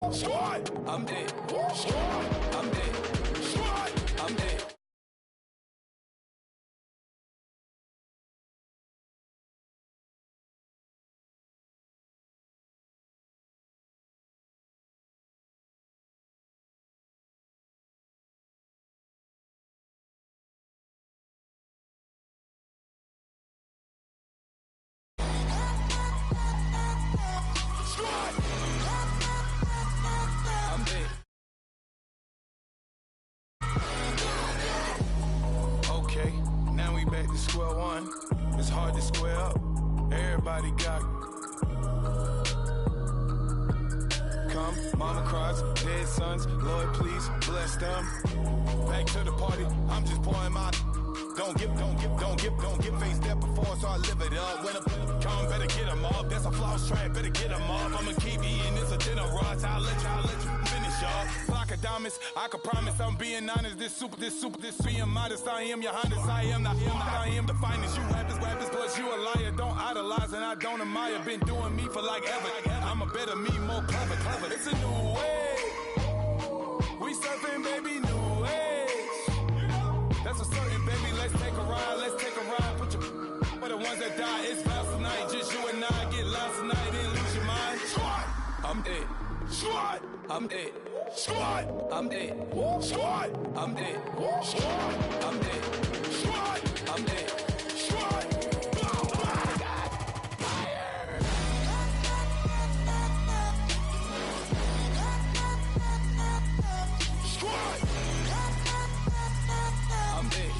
Squad, I'm dead. Squad, I'm dead. Squad, I'm dead. Okay, now we back to square one. It's hard to square up. Everybody got come, mama cries, dead sons. Lord, please bless them. Back to the party. I'm just pouring my. Don't get faced that before, so I live it up. When a come, better get them up. That's a floss track, better get them up. I'ma keep eating this a dinner rush. I'll let you finish up. Block of diamonds, I can promise I'm being honest. This being modest. I am your highness. I am the finest. You rappers, plus you a liar. Don't idolize and I don't admire. Been doing me for like ever. I'm a better me, more clever. It's a new way. We surfing, baby, new age. That's a certain, baby. Let's take a ride. Put your for the ones that die. It's last tonight. Just you and I get lost tonight. Then lose your mind. Squad, I'm dead. Squad, I'm dead. Squad, I'm dead. Squad, I'm dead. Squad, I'm dead. Squad, I'm dead. Squad. Oh my God. Fire. Squad. I'm dead. Squad. I'm dead.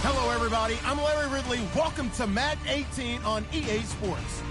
Hello, everybody. I'm Larry Ridley. Welcome to Madden 18 on EA Sports.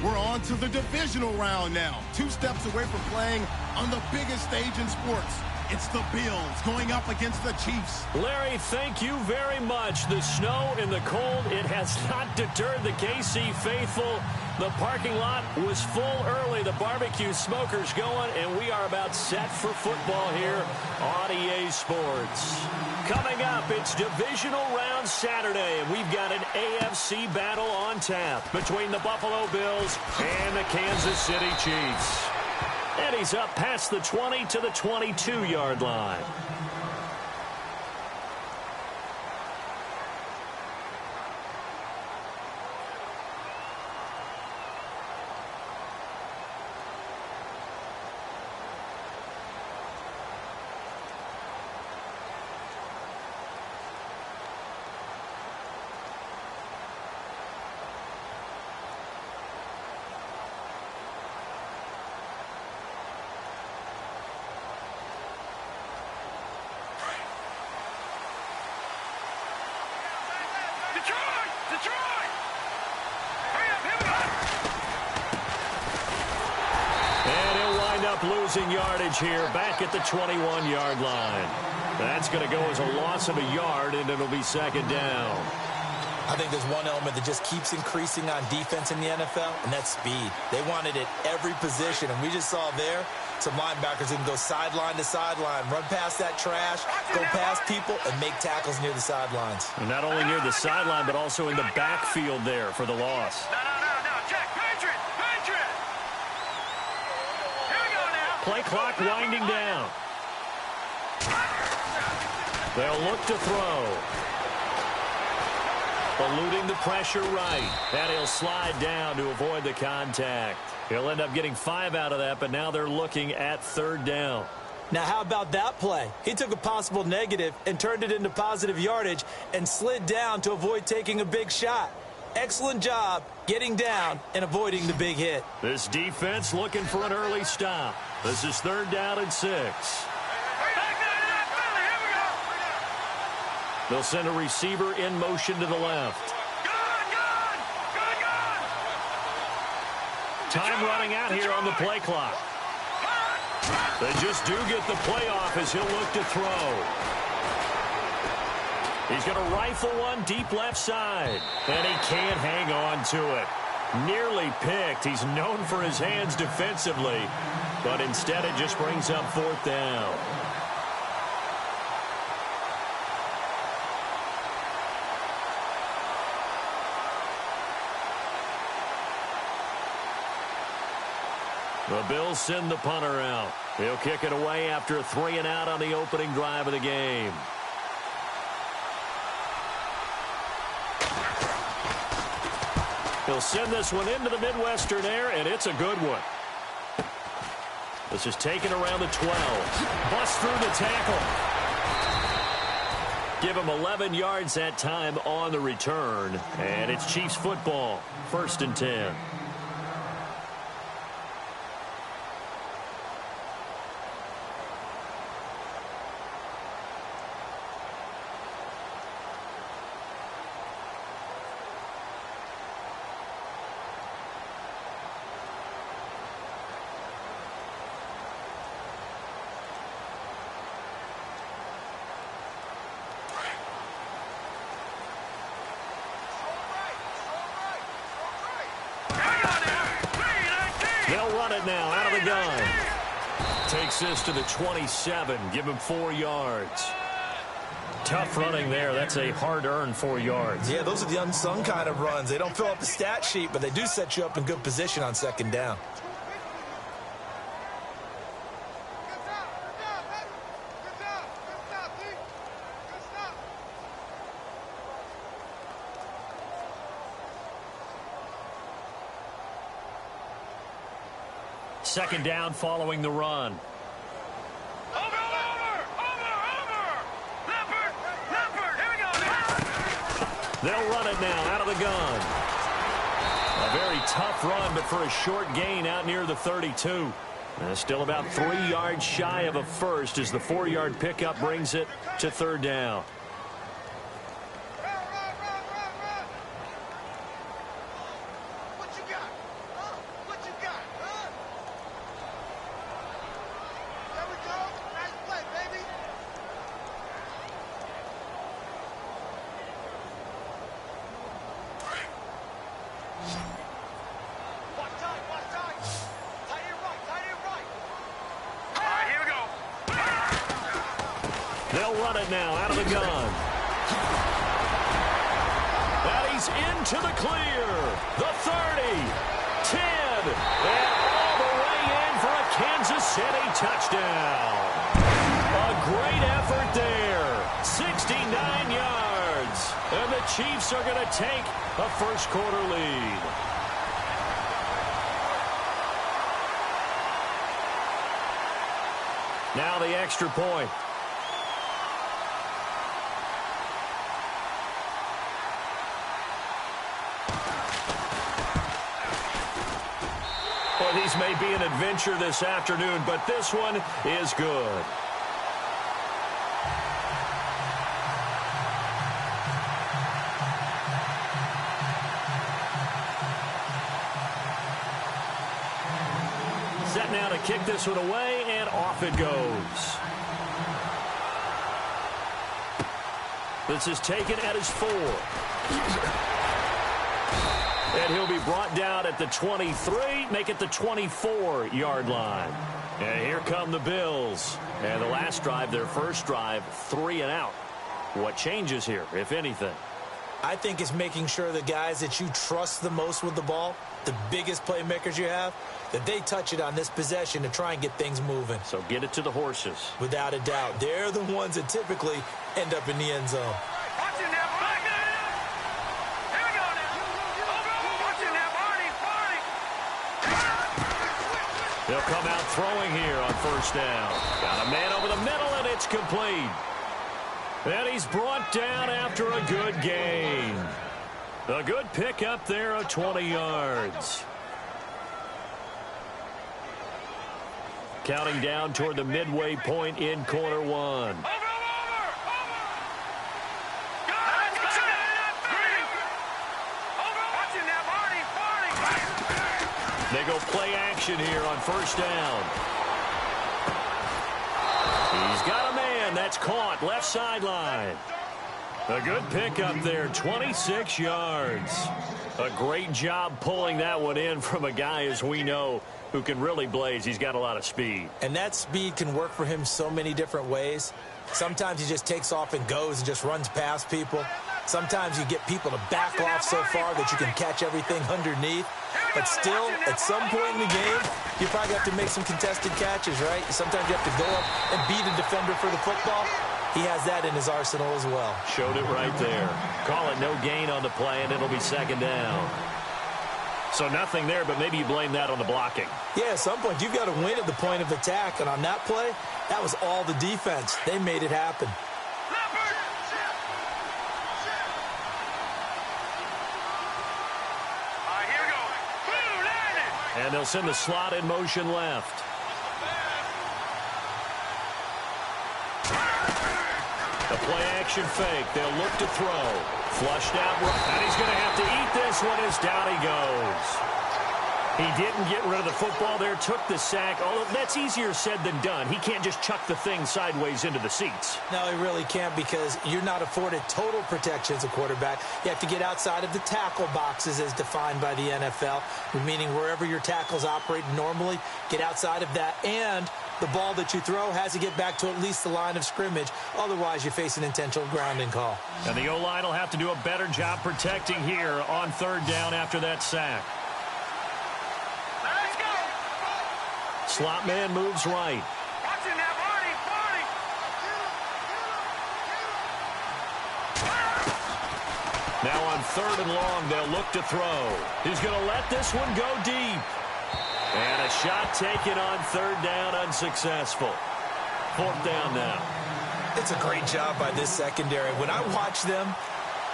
We're on to the divisional round now. 2 steps away from playing on the biggest stage in sports. It's the Bills going up against the Chiefs. Larry, thank you very much. The snow and the cold, it has not deterred the KC faithful. The parking lot was full early. The barbecue smoker's going, and we are about set for football here on EA Sports. Coming up, it's divisional round Saturday, and we've got an AFC battle on tap between the Buffalo Bills and the Kansas City Chiefs. And he's up past the 20 to the 22-yard line. Losing yardage here back at the 21-yard line. That's going to go as a loss of a yard, and it'll be second down. I think there's one element that just keeps increasing on defense in the NFL, and that's speed. They want it at every position, and we just saw there some linebackers that can go sideline to sideline, run past that trash, go past people, and make tackles near the sidelines. And not only near the sideline, but also in the backfield there for the loss. Play clock winding down. They'll look to throw. Eluding the pressure right. And he'll slide down to avoid the contact. He'll end up getting 5 out of that, but now they're looking at third down. Now, how about that play? He took a possible negative and turned it into positive yardage and slid down to avoid taking a big shot. excellent job getting down and avoiding the big hit. This defense looking for an early stop. This is 3rd down and 6. They'll send a receiver in motion to the left. Time running out here on the play clock. They just do get the playoff as he'll look to throw. He's going to rifle one deep left side. And he can't hang on to it. Nearly picked. He's known for his hands defensively. But instead it just brings up 4th down. The Bills send the punter out. He'll kick it away after a 3-and-out on the opening drive of the game. He'll send this one into the Midwestern air, and it's a good one. This is taken around the 12. Bust through the tackle. Give him 11 yards that time on the return. And it's Chiefs football. 1st and 10. They'll run it now out of the gun. Takes this to the 27. Give him 4 yards. Tough running there. That's a hard-earned 4 yards. Yeah, those are the unsung kind of runs. They don't fill up the stat sheet, but they do set you up in good position on 2nd down. Second down following the run. Over! Leopard! Here we go! They'll run it now out of the gun. A very tough run, but for a short gain out near the 32. Still about 3 yards shy of a first as the 4-yard pickup brings it to 3rd down. They'll run it now out of the gun. And he's into the clear. The 30, 10, and all the way in for a Kansas City touchdown. A great effort there. 69 yards. And the Chiefs are going to take a first-quarter lead. Now the extra point. Well, these may be an adventure this afternoon, but this one is good. Set now to kick this one away, and off it goes. This is taken at his 4. And he'll be brought down at the 23, make it the 24-yard line. And here come the Bills. And the last drive, their first drive, 3 and out. What changes here, if anything? I think it's making sure the guys that you trust the most with the ball, the biggest playmakers you have, that they touch it on this possession to try and get things moving. So get it to the horses. Without a doubt. They're the ones that typically end up in the end zone. They'll come out throwing here on first down. Got a man over the middle, and it's complete. And he's brought down after a good gain. A good pick up there of 20 yards. Counting down toward the midway point in quarter one. They go play action here on first down. He's got a man. That's caught. Left sideline. A good pick up there. 26 yards. A great job pulling that one in from a guy, as we know, who can really blaze. He's got a lot of speed. And that speed can work for him so many different ways. Sometimes he just takes off and goes and just runs past people. Sometimes you get people to back off so far that you can catch everything underneath. But still, at some point in the game, you probably have to make some contested catches, right? Sometimes you have to go up and beat a defender for the football. He has that in his arsenal as well. Showed it right there. Call it no gain on the play, and it'll be second down. So nothing there, but maybe you blame that on the blocking. Yeah, at some point, you've got to win at the point of attack. And on that play, that was all the defense. They made it happen. And they'll send the slot in motion left. The play-action fake. They'll look to throw. Flushed out. And he's going to have to eat this one as down he goes. He didn't get rid of the football there, took the sack. Although that's easier said than done. He can't just chuck the thing sideways into the seats. No, he really can't, because you're not afforded total protection as a quarterback. You have to get outside of the tackle boxes as defined by the NFL, meaning wherever your tackles operate normally, get outside of that. And the ball that you throw has to get back to at least the line of scrimmage. Otherwise, you face an intentional grounding call. And the O-line will have to do a better job protecting here on third down after that sack. Slot man moves right. Now on third and long, they'll look to throw. He's going to let this one go deep. And a shot taken on third down, unsuccessful. Fourth down now. It's a great job by this secondary. When I watch them,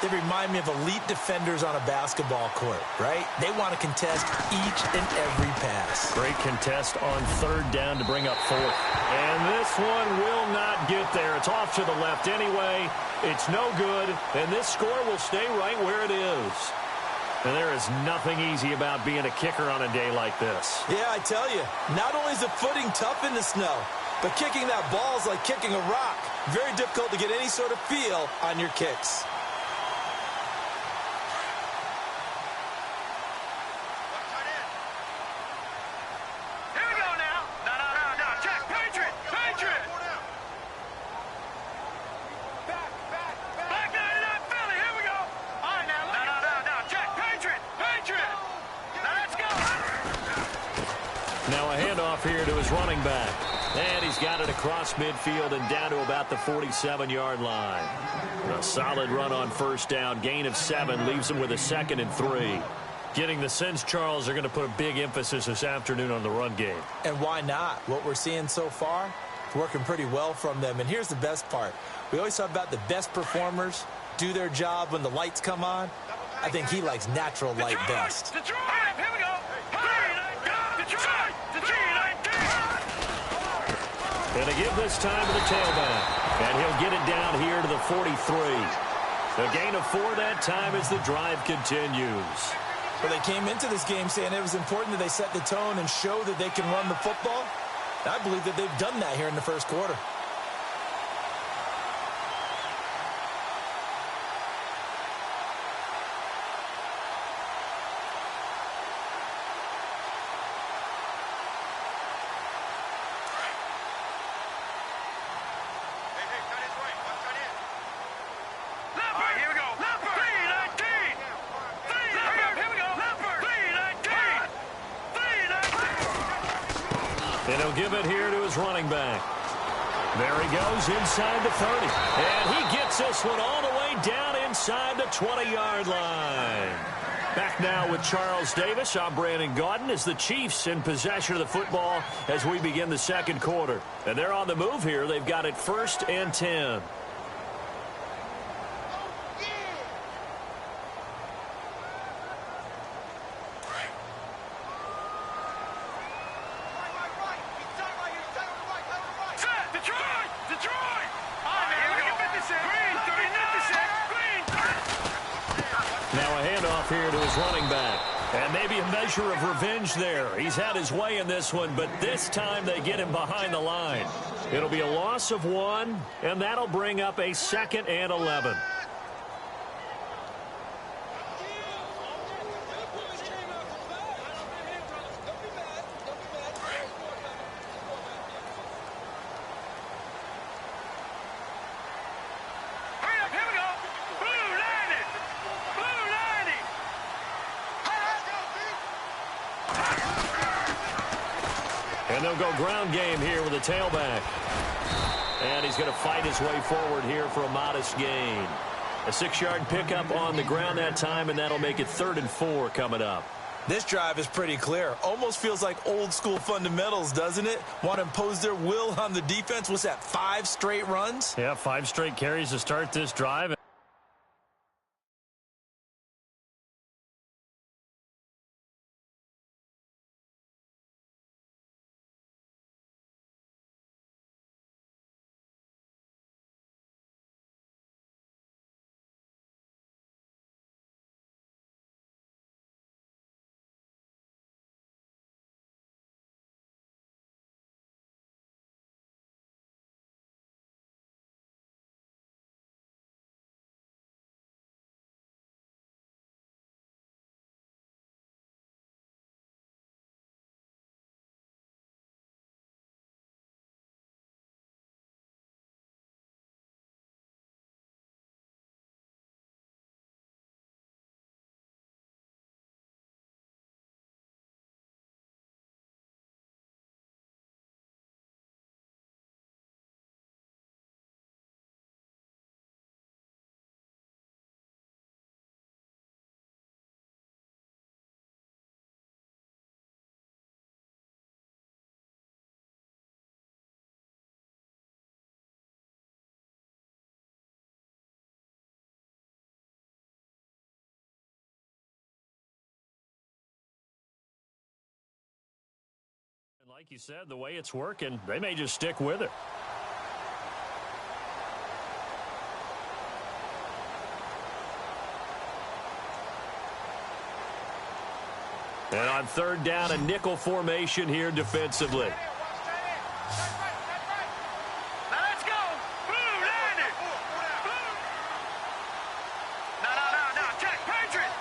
they remind me of elite defenders on a basketball court, right? They want to contest each and every pass. Great contest on third down to bring up fourth. And this one will not get there. It's off to the left anyway. It's no good. And this score will stay right where it is. And there is nothing easy about being a kicker on a day like this. Yeah, I tell you, not only is the footing tough in the snow, but kicking that ball is like kicking a rock. Very difficult to get any sort of feel on your kicks. Here to his running back. And he's got it across midfield and down to about the 47-yard line. A solid run on first down. Gain of 7 leaves him with a 2nd and 3. Getting the sense, Charles, are going to put a big emphasis this afternoon on the run game. And why not? What we're seeing so far, it's working pretty well from them. And here's the best part. We always talk about the best performers do their job when the lights come on. I think he likes natural light best. Detroit! Here we go! Detroit! And they give this time to the tailback. And he'll get it down here to the 43. A gain of 4 that time as the drive continues. Well, they came into this game saying it was important that they set the tone and show that they can run the football. I believe that they've done that here in the first quarter. And he'll give it here to his running back. There he goes inside the 30. And he gets this one all the way down inside the 20-yard line. Back now with Charles Davis. I'm Brandon Gaudin as the Chiefs in possession of the football as we begin the second quarter. And they're on the move here. They've got it 1st and 10. Detroit! Detroit! Here we go. 56. Green, 56. Green. Now a handoff here to his running back. And maybe a measure of revenge there. He's had his way in this one, but this time they get him behind the line. It'll be a loss of 1, and that'll bring up a 2nd and 11. And they'll go ground game here with a tailback. And he's going to fight his way forward here for a modest gain. A 6-yard pickup on the ground that time, and that'll make it 3rd and 4 coming up. This drive is pretty clear. Almost feels like old school fundamentals, doesn't it? Want to impose their will on the defense. What's that, 5 straight runs? Yeah, 5 straight carries to start this drive. And like you said, the way it's working, they may just stick with it. And on 3rd down, a nickel formation here defensively. Now let's go. Blue, land it. Blue. No. Check. Patriot.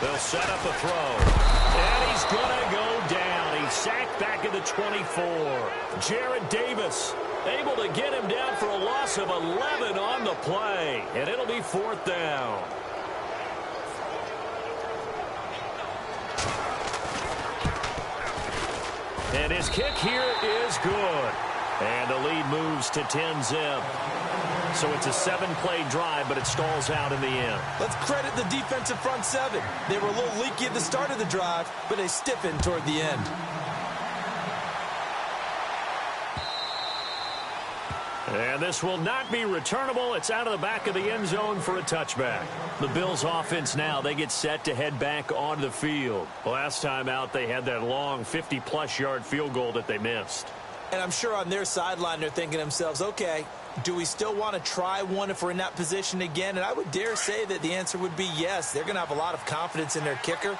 They'll set up a throw. And he's going to go down. He's sacked back at the 24. Jared Davis able to get him down for a loss of 11 on the play. And it'll be 4th down. And his kick here is good. And the lead moves to 10-zip. So it's a 7-play drive, but it stalls out in the end. Let's credit the defensive front 7. They were a little leaky at the start of the drive, but they stiffened toward the end. And this will not be returnable. It's out of the back of the end zone for a touchback. The Bills offense now, they get set to head back onto the field. Last time out, they had that long 50-plus yard field goal that they missed. And I'm sure on their sideline, they're thinking to themselves, okay, do we still want to try one if we're in that position again? And I would dare say that the answer would be yes. They're going to have a lot of confidence in their kicker.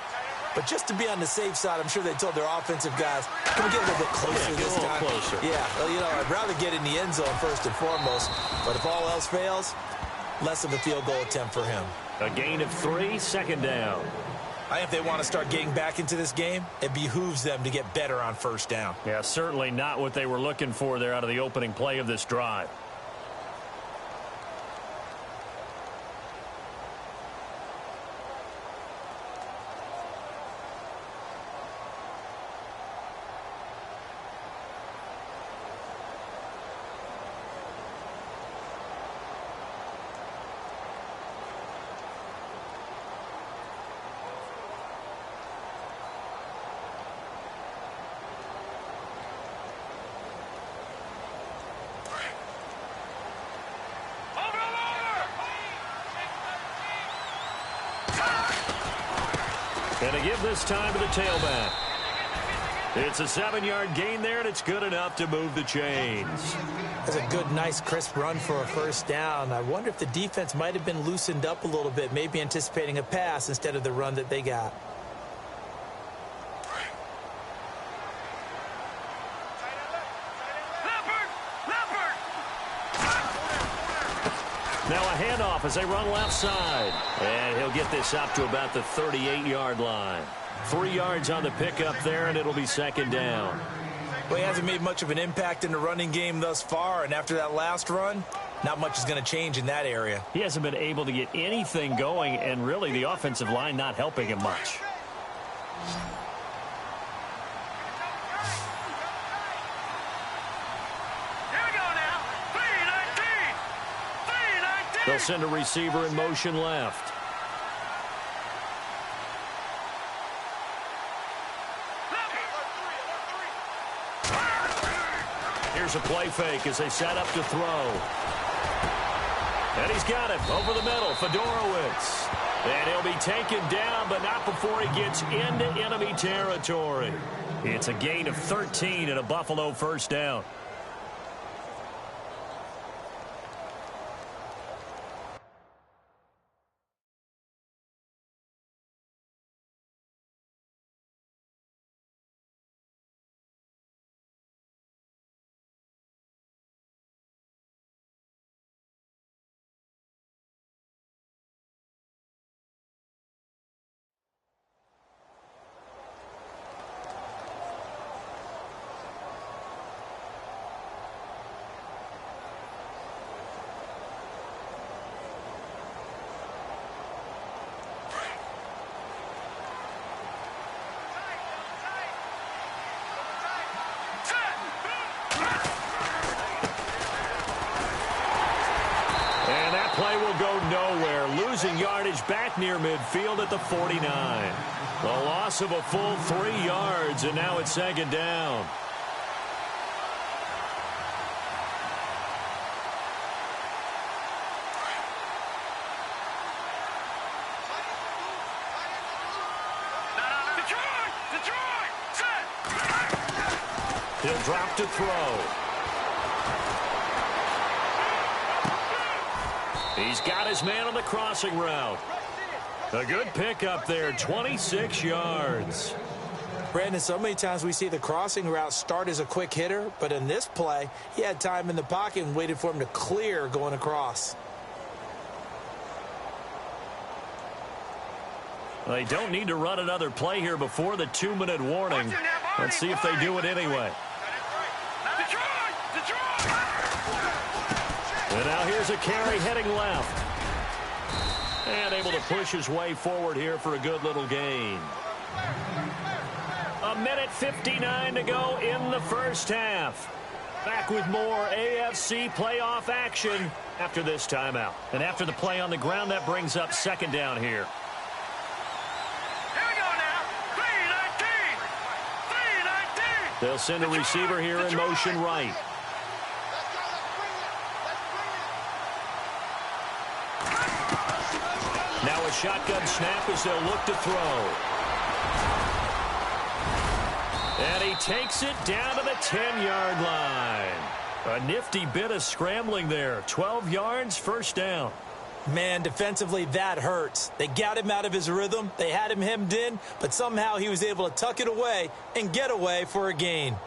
But just to be on the safe side, I'm sure they told their offensive guys, can we get a little bit closer this time? Closer. Yeah, well, you know, I'd rather get in the end zone first and foremost. But if all else fails, less of a field goal attempt for him. A gain of 3, 2nd down. I think if they want to start getting back into this game, it behooves them to get better on 1st down. Yeah, certainly not what they were looking for there out of the opening play of this drive. And to give this time to the tailback. It's a 7-yard gain there, and it's good enough to move the chains. That's a good, nice, crisp run for a first down. I wonder if the defense might have been loosened up a little bit, maybe anticipating a pass instead of the run that they got. Now a handoff as they run left side. And he'll get this up to about the 38-yard line. 3 yards on the pickup there, and it'll be second down. Well, he hasn't made much of an impact in the running game thus far, and after that last run, not much is going to change in that area. He hasn't been able to get anything going, and really the offensive line not helping him much. Here we go now. 3-19. 3-19. They'll send a receiver in motion left. Here's a play fake as they set up to throw. And he's got it over the middle. Fedorowicz. And he'll be taken down, but not before he gets into enemy territory. It's a gain of 13 and a Buffalo first down. Play will go nowhere, losing yardage back near midfield at the 49. The loss of a full 3 yards, and now it's second down. Detroit! Set! He'll drop to throw. He's got his man on the crossing route. A good pickup there, 26 yards. Brandon, so many times we see the crossing route start as a quick hitter, but in this play, he had time in the pocket and waited for him to clear going across. They don't need to run another play here before the 2-minute warning. Let's see if they do it anyway. And now here's a carry heading left. And able to push his way forward here for a good little gain. 1:59 to go in the first half. Back with more AFC playoff action after this timeout. And after the play on the ground, that brings up second down here. Here we go now. 3-19. 3-19. They'll send a receiver here in motion right. Now a shotgun snap as they'll look to throw. And he takes it down to the 10-yard line. A nifty bit of scrambling there. 12 yards, first down. Man, defensively, that hurts. They got him out of his rhythm. They had him hemmed in, but somehow he was able to tuck it away and get away for a gain.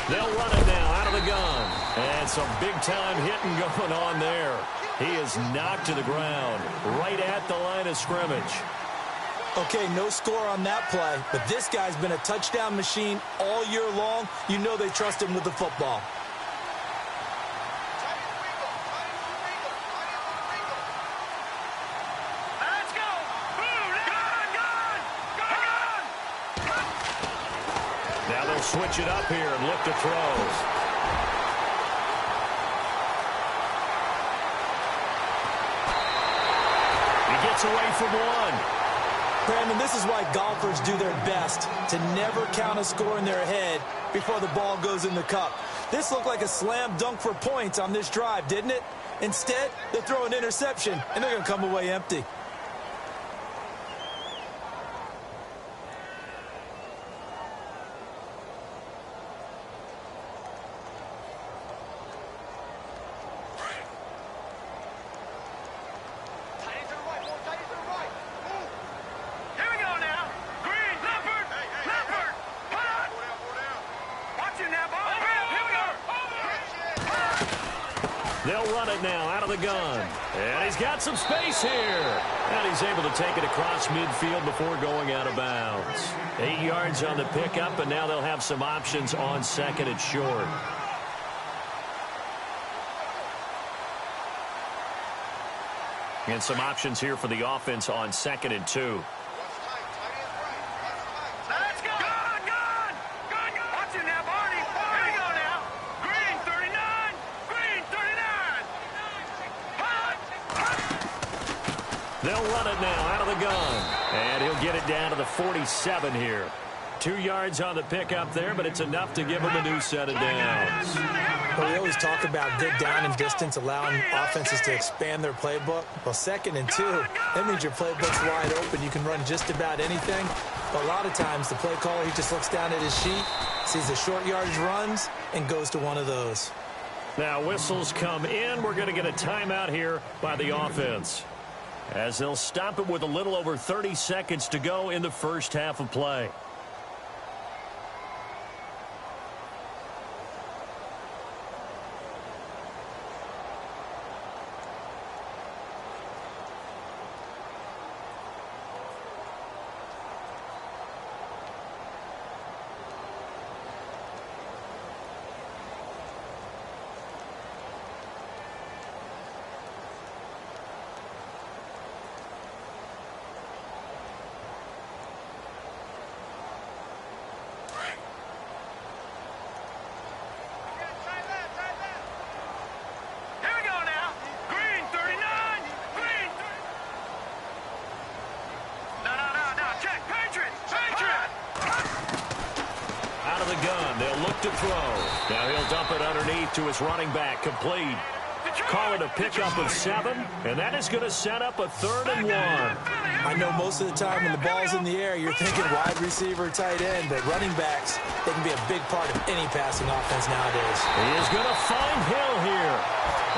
They'll run it now out of the gun. And some big-time hitting going on there. He is knocked to the ground right at the line of scrimmage. Okay, no score on that play, but this guy's been a touchdown machine all year long. You know they trust him with the football. Let's go. Now they'll switch it up here and look to throw. He gets away from one. Brandon, this is why golfers do their best to never count a score in their head before the ball goes in the cup. This looked like a slam dunk for points on this drive, didn't it? Instead, they throw an interception, and they're going to come away empty. They'll run it now out of the gun. And he's got some space here. And he's able to take it across midfield before going out of bounds. 8 yards on the pickup, and now they'll have some options on second and short. And some options here for the offense on 2nd and 2. They'll run it now out of the gun. And he'll get it down to the 47 here. 2 yards on the pickup there, but it's enough to give him a new set of downs. Well, we always talk about good down and distance, allowing offenses to expand their playbook. Well, 2nd and 2, that means your playbook's wide open. You can run just about anything. But a lot of times, the play caller, he just looks down at his sheet, sees the short yardage runs, and goes to one of those. Now, whistles come in. We're going to get a timeout here by the offense, as they'll stop it with a little over 30 seconds to go in the first half of play. To throw. Now he'll dump it underneath to his running back, complete. Call it a pickup of 7, and that is going to set up a 3rd and 1. I know most of the time when the ball's in the air, you're thinking wide receiver, tight end, but running backs, they can be a big part of any passing offense nowadays. He is going to find Hill here,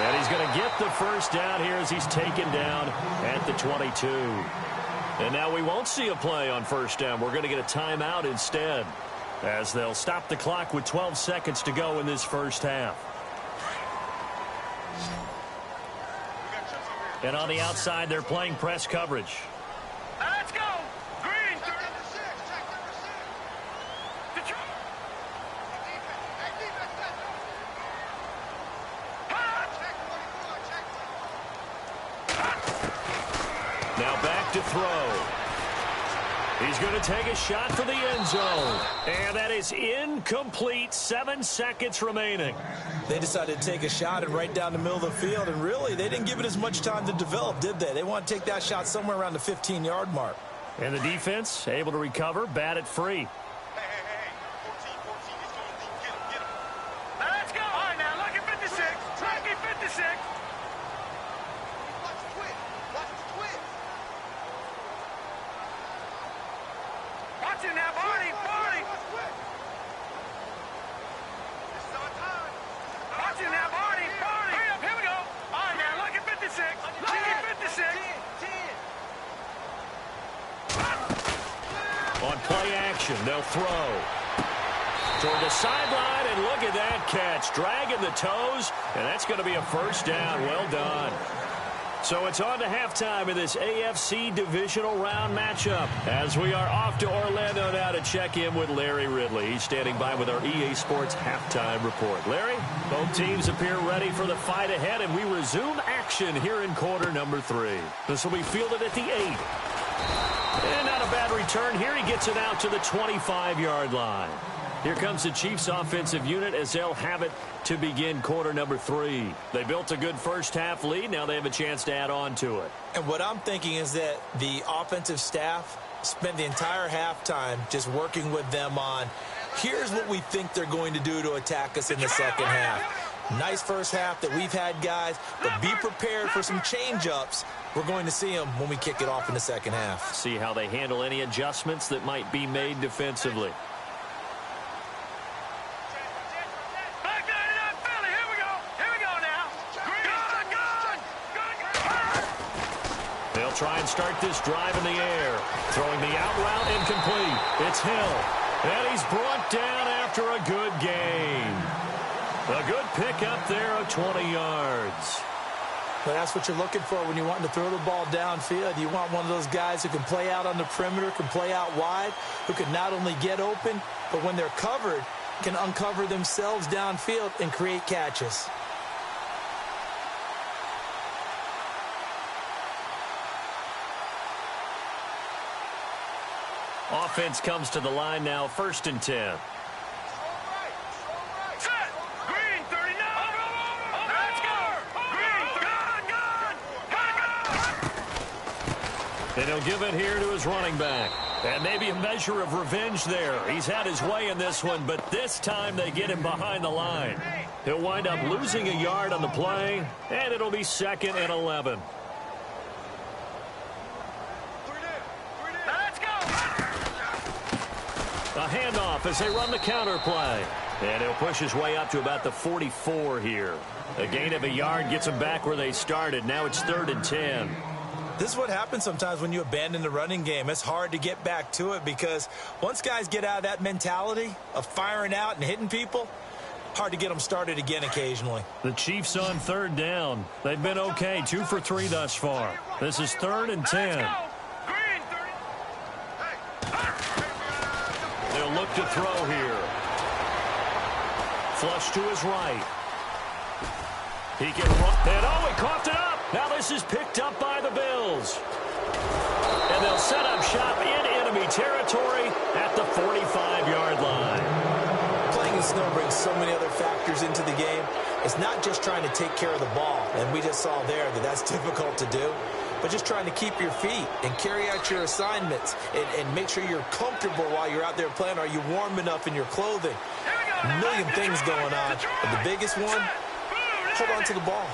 and he's going to get the first down here as he's taken down at the 22. And now we won't see a play on first down. We're going to get a timeout instead, as they'll stop the clock with 12 seconds to go in this first half. And on the outside, they're playing press coverage. Let's go! Green! Now back to throw. He's going to take a shot for the end zone. And that is incomplete. 7 seconds remaining. They decided to take a shot and right down the middle of the field, and really, they didn't give it as much time to develop, did they? They want to take that shot somewhere around the 15-yard mark. And the defense able to recover, bat it free. Hey. 14, get him. Let's go! All right, now, look at 56. Lucky 56. Watch the twist. Watching that body. This is our time. Watching that body. Hurry up, here we go. All right, now, look at 56. Lucky 56. 10. On play action, they'll throw toward the sideline, and look at that catch. Dragging the toes, and that's going to be a first down. Well done. So it's on to halftime in this AFC divisional round matchup, as we are off to Orlando now to check in with Larry Ridley. He's standing by with our EA Sports halftime report. Larry, both teams appear ready for the fight ahead, and we resume action here in quarter number 3. This will be fielded at the 8. And not a bad return here. He gets it out to the 25-yard line. Here comes the Chiefs offensive unit as they'll have it to begin quarter number 3. They built a good first-half lead. Now they have a chance to add on to it. And what I'm thinking is that the offensive staff spent the entire halftime just working with them on, here's what we think they're going to do to attack us in the second half. Nice first half that we've had, guys, but be prepared for some change-ups. We're going to see them when we kick it off in the second half. See how they handle any adjustments that might be made defensively. They'll try and start this drive in the air. Throwing the out route incomplete. It's Hill. And he's brought down after a good gain. A good pickup there of 20 yards. But that's what you're looking for when you're wanting to throw the ball downfield. You want one of those guys who can play out on the perimeter, can play out wide, who can not only get open, but when they're covered, can uncover themselves downfield and create catches. Offense comes to the line now, 1st and 10. And he'll give it here to his running back. And maybe a measure of revenge there. He's had his way in this one, but this time they get him behind the line. He'll wind up losing a yard on the play, and it'll be 2nd and 11. A handoff as they run the counter play. And he'll push his way up to about the 44 here. A gain of a yard gets him back where they started. Now it's 3rd and 10. This is what happens sometimes when you abandon the running game. It's hard to get back to it because once guys get out of that mentality of firing out and hitting people, hard to get them started again occasionally. The Chiefs on 3rd down. They've been okay, 2 for 3 thus far. This is 3rd and 10. They'll look to throw here. Flush to his right. He can run. And oh, he coughed it up. Now this is picked up by the Bills. And they'll set up shop in enemy territory at the 45-yard line. Playing in snow brings so many other factors into the game. It's not just trying to take care of the ball, and we just saw there that that's difficult to do, but just trying to keep your feet and carry out your assignments and make sure you're comfortable while you're out there playing. Are you warm enough in your clothing? A million things going on, but the biggest one, hold on to the ball.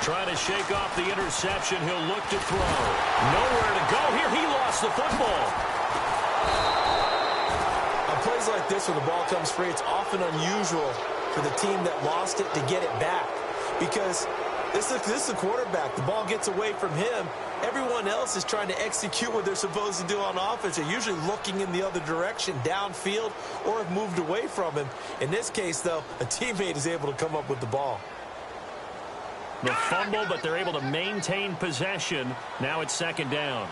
Trying to shake off the interception. He'll look to throw. Nowhere to go. Here he lost the football. On plays like this where the ball comes free, it's often unusual for the team that lost it to get it back. Because this is the quarterback. The ball gets away from him. Everyone else is trying to execute what they're supposed to do on offense. They're usually looking in the other direction, downfield, or have moved away from him. In this case, though, a teammate is able to come up with the ball. The fumble, but they're able to maintain possession. Now it's 2nd down.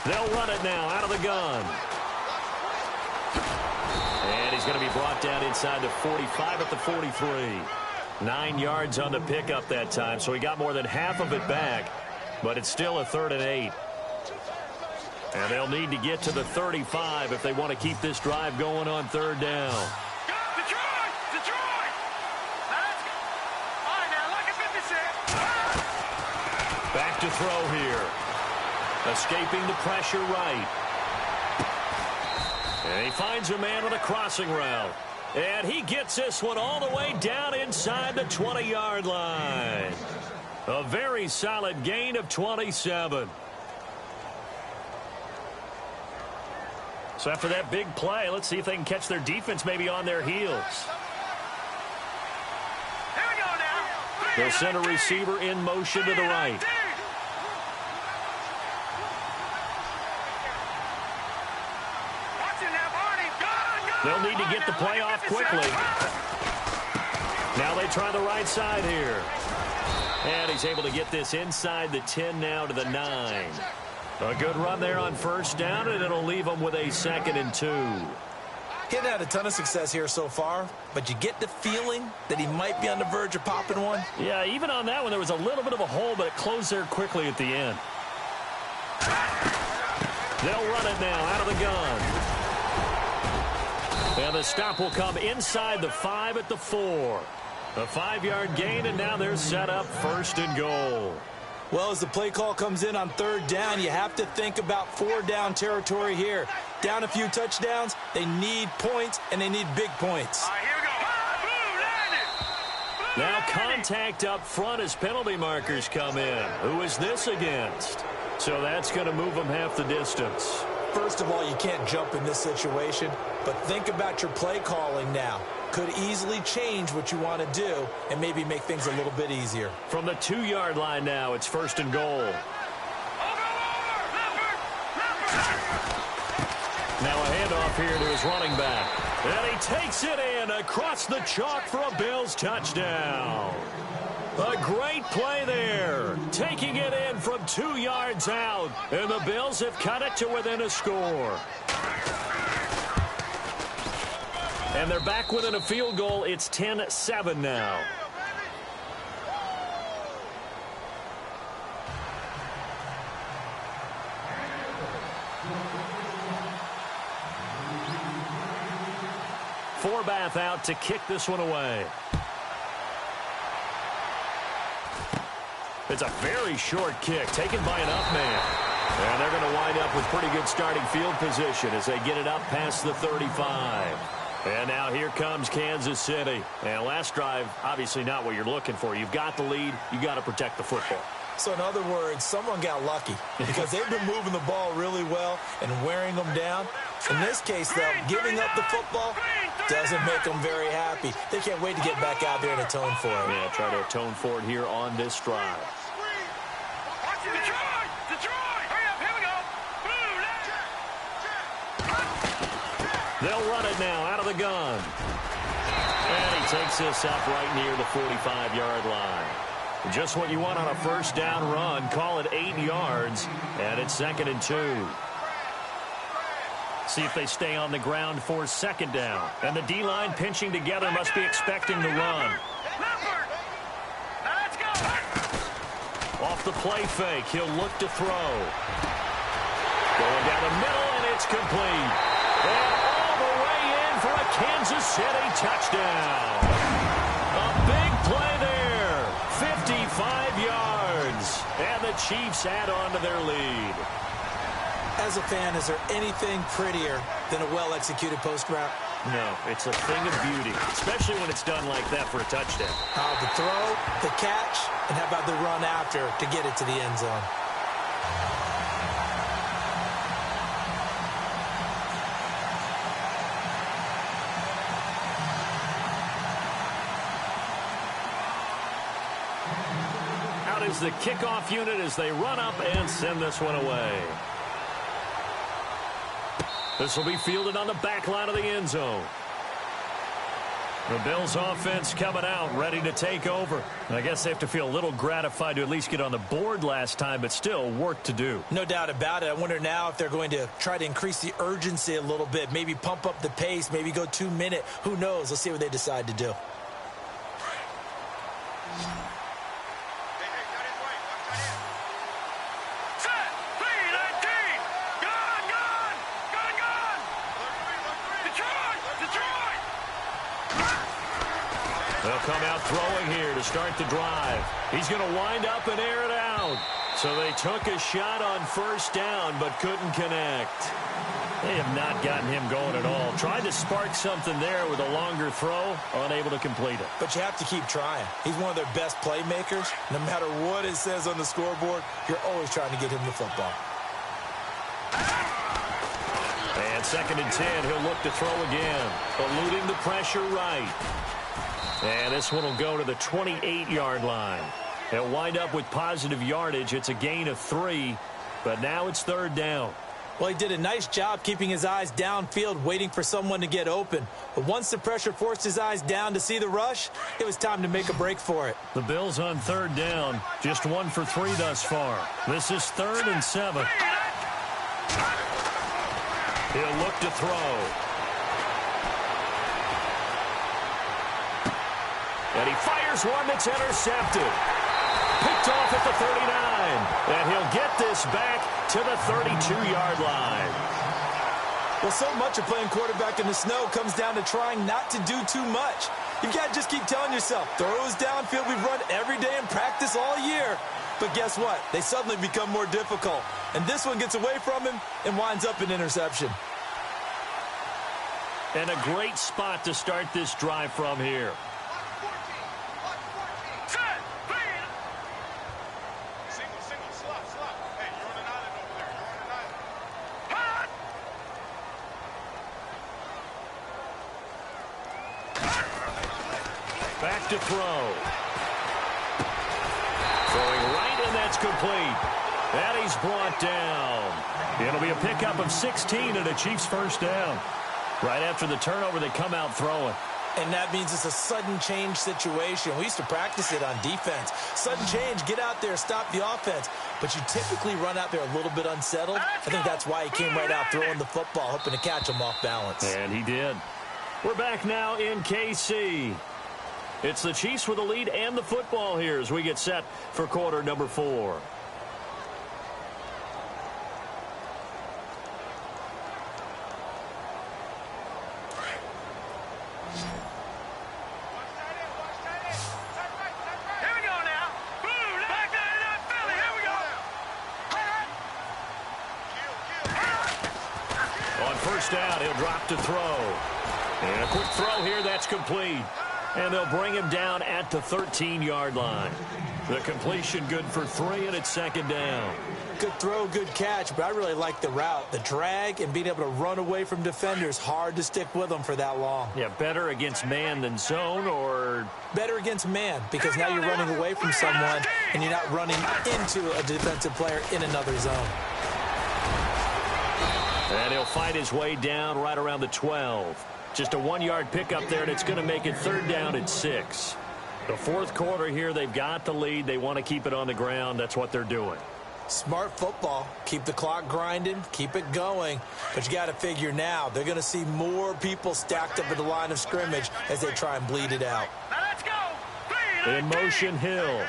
They'll run it now out of the gun. And he's going to be brought down inside the 45 at the 43. 9 yards on the pickup that time, so he got more than half of it back, but it's still a 3rd and 8. And they'll need to get to the 35 if they want to keep this drive going on 3rd down. Detroit! All right, now, look at 56. Back to throw here. Escaping the pressure right. And he finds a man on a crossing route. And he gets this one all the way down inside the 20-yard line. A very solid gain of 27. So after that big play, let's see if they can catch their defense maybe on their heels. Here we go now. They'll send a receiver in motion to the right. They'll need to get the play off quickly. Now they try the right side here. And he's able to get this inside the 10 now to the 9. A good run there on first down, and it'll leave them with a 2nd and 2. He hadn't had a ton of success here so far, but you get the feeling that he might be on the verge of popping one. Yeah, even on that one, there was a little bit of a hole, but it closed there quickly at the end. They'll run it now out of the gun. And the stop will come inside the 5 at the 4. A 5-yard gain, and now they're set up 1st and goal. Well, as the play call comes in on 3rd down, you have to think about 4-down territory here. Down a few touchdowns, they need points, and they need big points. All right, here we go. Now contact up front as penalty markers come in. Who is this against? So that's going to move them half the distance. First of all, you can't jump in this situation, but think about your play calling now. Could easily change what you want to do and maybe make things a little bit easier. From the 2-yard line now, it's 1st and goal. Now a handoff here to his running back. And he takes it in across the chalk for a Bills touchdown. A great play there. Taking it in from 2 yards out. And the Bills have cut it to within a score. And they're back within a field goal. It's 10-7 now. Forbath out to kick this one away. It's a very short kick taken by an up man. And they're going to wind up with pretty good starting field position as they get it up past the 35. And now here comes Kansas City. And last drive, obviously not what you're looking for. You've got the lead. You got to protect the football. So in other words, someone got lucky because they've been moving the ball really well and wearing them down. In this case, though, giving up the football doesn't make them very happy. They can't wait to get back out there and atone for it. Yeah, try to atone for it here on this drive. They'll run it now out of the gun. And he takes this up right near the 45-yard line. Just what you want on a first down run. Call it 8 yards, and it's 2nd and 2. See if they stay on the ground for 2nd down. And the D-line pinching together must be expecting the run. Off the play fake, he'll look to throw. Going down the middle, and it's complete. And all the way in for a Kansas City touchdown. A big play there. 55 yards. And the Chiefs add on to their lead. As a fan, is there anything prettier than a well-executed post route? No, it's a thing of beauty, especially when it's done like that for a touchdown. The throw, the catch, and how about the run after to get it to the end zone? Out is the kickoff unit as they run up and send this one away. This will be fielded on the back line of the end zone. The Bills offense coming out, ready to take over. I guess they have to feel a little gratified to at least get on the board last time, but still work to do. No doubt about it. I wonder now if they're going to try to increase the urgency a little bit, maybe pump up the pace, maybe go 2-minute. Who knows? Let's see what they decide to do. They'll come out throwing here to start the drive. He's going to wind up and air it out. So they took a shot on first down but couldn't connect. They have not gotten him going at all. Tried to spark something there with a longer throw, unable to complete it. But you have to keep trying. He's one of their best playmakers. No matter what it says on the scoreboard, you're always trying to get him the football. And 2nd and 10, he'll look to throw again. Eluding the pressure right. And this one will go to the 28-yard line. They'll wind up with positive yardage. It's a gain of 3, but now it's 3rd down. Well, he did a nice job keeping his eyes downfield, waiting for someone to get open. But once the pressure forced his eyes down to see the rush, it was time to make a break for it. The Bills on 3rd down, just 1 for 3 thus far. This is 3rd and 7. He'll look to throw. And he fires one that's intercepted. Picked off at the 39. And he'll get this back to the 32-yard line. Well, so much of playing quarterback in the snow comes down to trying not to do too much. You've got to just keep telling yourself, throws downfield we've run every day in practice all year. But guess what? They suddenly become more difficult. And this one gets away from him and winds up an interception. And a great spot to start this drive from here. Back to throw. Throwing right, and that's complete. And he's brought down. It'll be a pickup of 16 and a Chiefs first down. Right after the turnover, they come out throwing. And that means it's a sudden change situation. We used to practice it on defense. Sudden change, get out there, stop the offense. But you typically run out there a little bit unsettled. I think that's why he came right out throwing the football, hoping to catch him off balance. And he did. We're back now in KC. It's the Chiefs with the lead and the football here as we get set for quarter number 4. First down, he'll drop to throw. And a quick throw here, that's complete. And they'll bring him down at the 13-yard line. The completion good for 3, and it's second down. Good throw, good catch, but I really like the route. The drag and being able to run away from defenders, hard to stick with them for that long. Yeah, better against man than zone, or? Better against man, because now you're running away from someone, and you're not running into a defensive player in another zone. And he'll fight his way down right around the 12. Just a 1-yard pickup there, and it's going to make it third down at 6. The fourth quarter here, they've got the lead. They want to keep it on the ground. That's what they're doing. Smart football. Keep the clock grinding. Keep it going. But you got to figure now, they're going to see more people stacked up at the line of scrimmage as they try and bleed it out. Now let's go. In motion, Hill.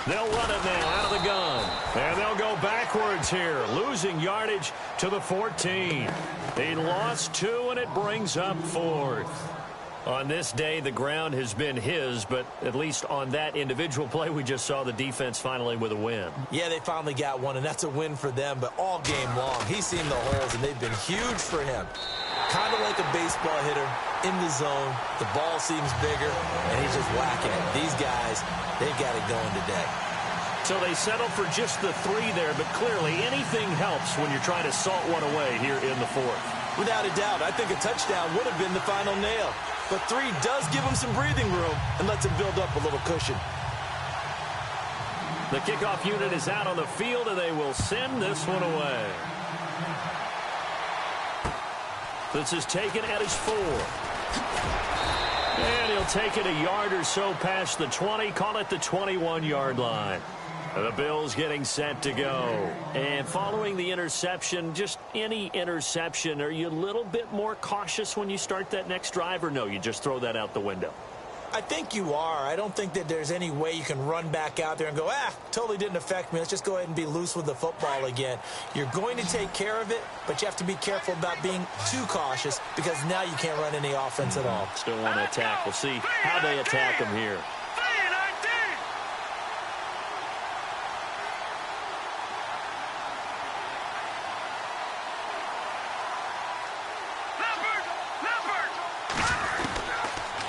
They'll run it now out of the gun. And they'll go backwards here, losing yardage to the 14. He lost 2, and it brings up 4th. On this day, the ground has been his, but at least on that individual play, we just saw the defense finally with a win. Yeah, they finally got one, and that's a win for them, but all game long, he's seen the holes, and they've been huge for him. Kind of like a baseball hitter in the zone. The ball seems bigger, and he's just whacking it. These guys, they've got it going today. So they settle for just the 3 there, but clearly anything helps when you're trying to salt one away here in the 4th. Without a doubt, I think a touchdown would have been the final nail. But 3 does give him some breathing room and lets him build up a little cushion. The kickoff unit is out on the field, and they will send this one away. This is taken at his 4. And he'll take it a yard or so past the 20, call it the 21-yard line. The Bills getting set to go. And following the interception, just any interception, are you a little bit more cautious when you start that next drive, or no, you just throw that out the window? I think you are. I don't think that there's any way you can run back out there and go, totally didn't affect me. Let's just go ahead and be loose with the football again. You're going to take care of it, but you have to be careful about being too cautious because now you can't run any offense at all. Still want to attack. We'll see how they attack him here.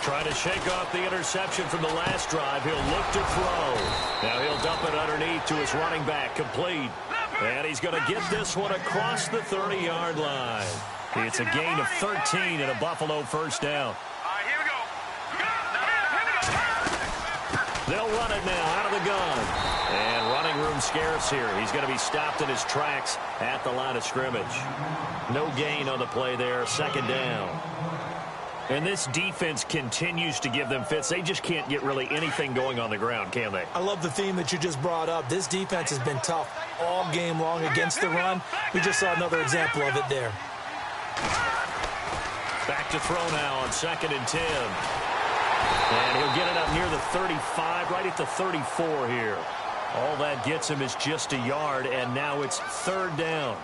Trying to shake off the interception from the last drive. He'll look to throw. Now he'll dump it underneath to his running back. Complete. And he's going to get this one across the 30-yard line. It's a gain of 13 and a Buffalo first down. Here we go. They'll run it now out of the gun. And running room scarce here. He's going to be stopped in his tracks at the line of scrimmage. No gain on the play there. Second down. And this defense continues to give them fits. They just can't get really anything going on the ground, can they? I love the theme that you just brought up. This defense has been tough all game long against the run. We just saw another example of it there. Back to throw now on 2nd and 10. And he'll get it up near the 35, right at the 34 here. All that gets him is just a yard, and now it's 3rd down.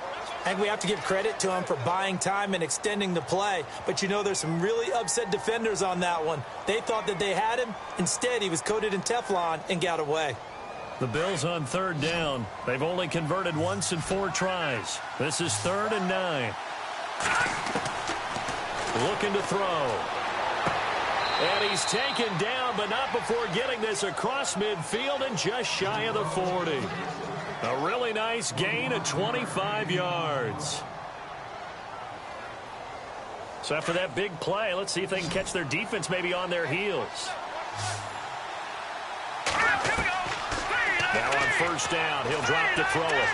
I think we have to give credit to him for buying time and extending the play. But, you know, there's some really upset defenders on that one. They thought that they had him. Instead, he was coated in Teflon and got away. The Bills on 3rd down. They've only converted once in 4 tries. This is 3rd and 9. Looking to throw. And he's taken down, but not before getting this across midfield and just shy of the 40. A really nice gain of 25 yards. So after that big play, let's see if they can catch their defense maybe on their heels. Now on 1st down, he'll drop to throw it.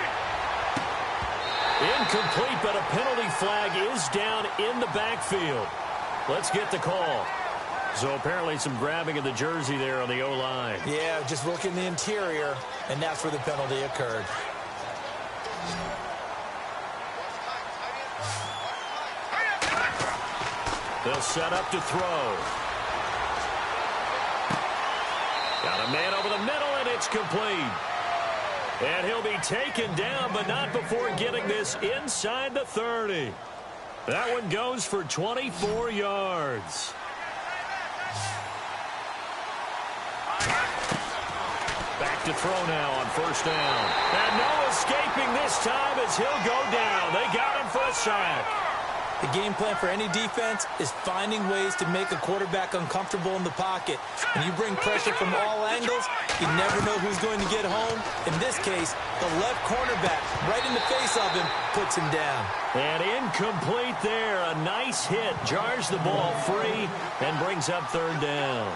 Incomplete, but a penalty flag is down in the backfield. Let's get the call. So apparently some grabbing of the jersey there on the O-line. Yeah, just look in the interior, and that's where the penalty occurred. They'll set up to throw. Got a man over the middle, and it's complete. And he'll be taken down, but not before getting this inside the 30. That one goes for 24 yards. Back to throw now on 1st down. And no escaping this time as he'll go down. They got him for a sack. The game plan for any defense is finding ways to make a quarterback uncomfortable in the pocket. When you bring pressure from all angles, you never know who's going to get home. In this case, the left cornerback, right in the face of him, puts him down. And incomplete there. A nice hit. Jars the ball free and brings up 3rd down.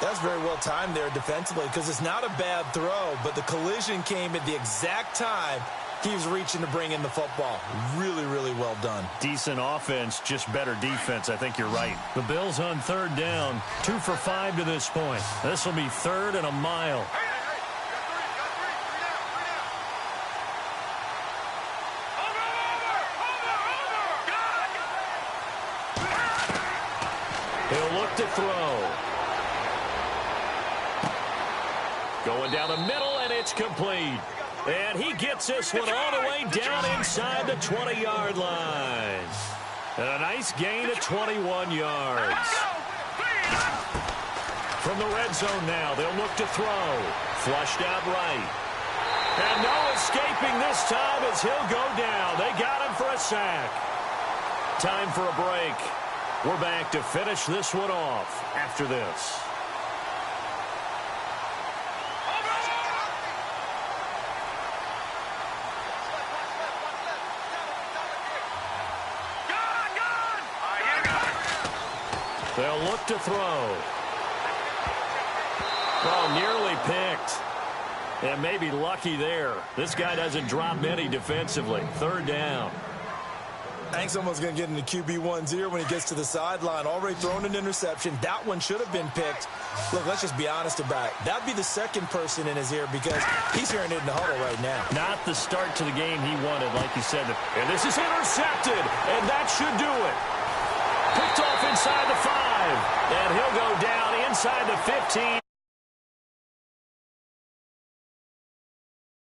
That's very well timed there defensively because it's not a bad throw, but the collision came at the exact time he was reaching to bring in the football. Really, really well done. Decent offense, just better defense. I think you're right. The Bills on 3rd down, 2 for 5 to this point. This will be 3rd and a mile. He'll look to throw. Going down the middle, and it's complete. And he gets this one all the way down inside the 20-yard line. And a nice gain of 21 yards. From the red zone now, they'll look to throw. Flushed out right. And no escaping this time as he'll go down. They got him for a sack. Time for a break. We're back to finish this one off after this. They'll look to throw. Oh, nearly picked. And maybe lucky there. This guy doesn't drop many defensively. 3rd down. I think someone's going to get into QB1's ear when he gets to the sideline. Already thrown an interception. That one should have been picked. Look, let's just be honest about it. That'd be the second person in his ear because he's hearing it in the huddle right now. Not the start to the game he wanted, like you said. And this is intercepted, and that should do it. Picked off inside the 5, and he'll go down inside the 15.